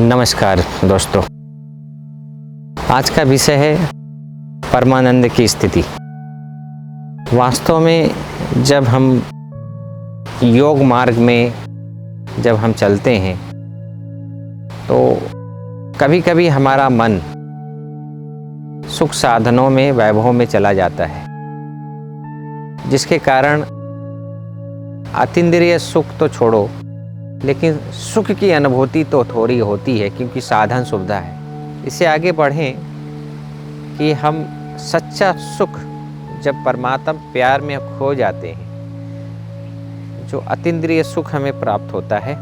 नमस्कार दोस्तों, आज का विषय है परमानंद की स्थिति। वास्तव में जब हम योग मार्ग में जब हम चलते हैं तो कभी कभी हमारा मन सुख साधनों में वैभव में चला जाता है, जिसके कारण अतींद्रिय सुख तो छोड़ो, लेकिन सुख की अनुभूति तो थोड़ी होती है, क्योंकि साधन सुविधा है। इससे आगे बढ़ें कि हम सच्चा सुख जब परमात्मा प्यार में खो जाते हैं, जो अतींद्रिय सुख हमें प्राप्त होता है,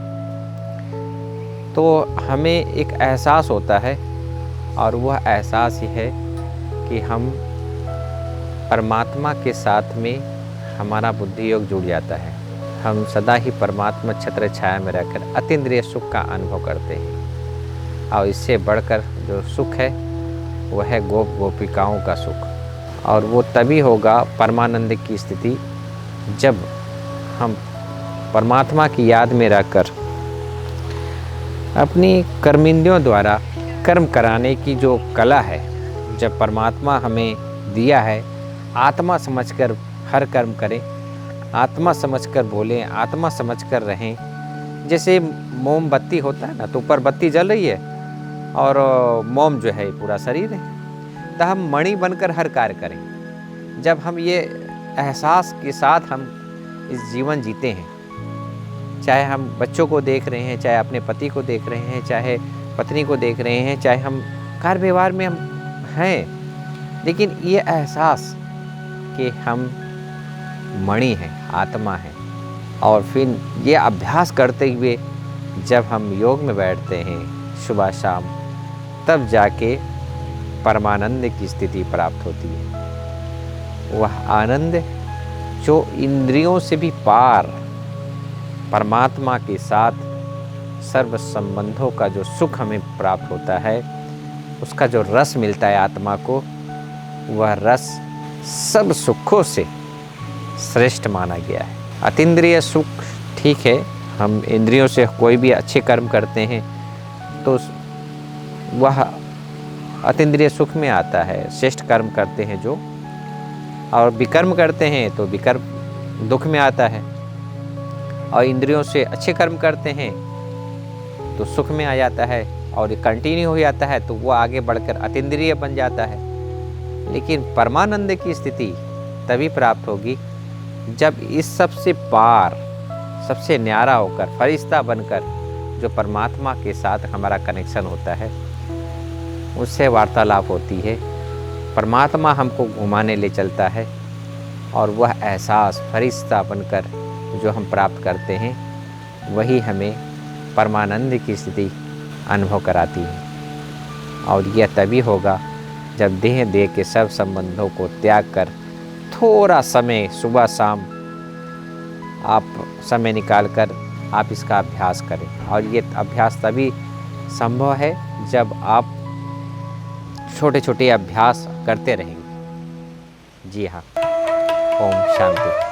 तो हमें एक एहसास होता है, और वह एहसास ही है कि हम परमात्मा के साथ में हमारा बुद्धि योग जुड़ जाता है। हम सदा ही परमात्मा छत्र छाया में रहकर अतींद्रिय सुख का अनुभव करते हैं, और इससे बढ़कर जो सुख है वह है गोप गोपिकाओं का सुख। और वो तभी होगा परमानंद की स्थिति जब हम परमात्मा की याद में रहकर अपनी कर्मेंद्रियों द्वारा कर्म कराने की जो कला है, जब परमात्मा हमें दिया है, आत्मा समझकर हर कर्म करें, आत्मा समझकर बोलें, आत्मा समझकर रहें। जैसे मोमबत्ती होता है ना, तो ऊपर बत्ती जल रही है और मोम जो है पूरा शरीर है, तो हम मणि बनकर हर कार्य करें। जब हम ये एहसास के साथ हम इस जीवन जीते हैं, चाहे हम बच्चों को देख रहे हैं, चाहे अपने पति को देख रहे हैं, चाहे पत्नी को देख रहे हैं, चाहे हम कार्य व्यवहार में हम हैं, लेकिन ये एहसास कि हम मणि है, आत्मा है, और फिर ये अभ्यास करते हुए जब हम योग में बैठते हैं सुबह शाम, तब जाके परमानंद की स्थिति प्राप्त होती है। वह आनंद जो इंद्रियों से भी पार परमात्मा के साथ सर्व संबंधों का जो सुख हमें प्राप्त होता है, उसका जो रस मिलता है आत्मा को, वह रस सब सुखों से श्रेष्ठ माना गया है। अतींद्रिय सुख ठीक है, हम इंद्रियों से कोई भी अच्छे कर्म करते हैं तो वह अतींद्रिय सुख में आता है। श्रेष्ठ कर्म करते हैं जो, और विकर्म करते हैं तो विकर्म दुख में आता है, और इंद्रियों से अच्छे कर्म करते हैं तो सुख में आ जाता है, और कंटिन्यू हो जाता है तो वह आगे बढ़कर अतींद्रिय बन जाता है। लेकिन परमानंद की स्थिति तभी प्राप्त होगी जब इस सबसे पार, सबसे न्यारा होकर, फरिश्ता बनकर जो परमात्मा के साथ हमारा कनेक्शन होता है, उससे वार्तालाप होती है। परमात्मा हमको घुमाने ले चलता है, और वह एहसास फरिश्ता बनकर जो हम प्राप्त करते हैं, वही हमें परमानंद की स्थिति अनुभव कराती है। और यह तभी होगा जब देह के सब संबंधों को त्याग कर थोड़ा समय सुबह शाम आप समय निकाल कर आप इसका अभ्यास करें। और ये अभ्यास तभी संभव है जब आप छोटे छोटे अभ्यास करते रहेंगे। जी हाँ, ओम शांति।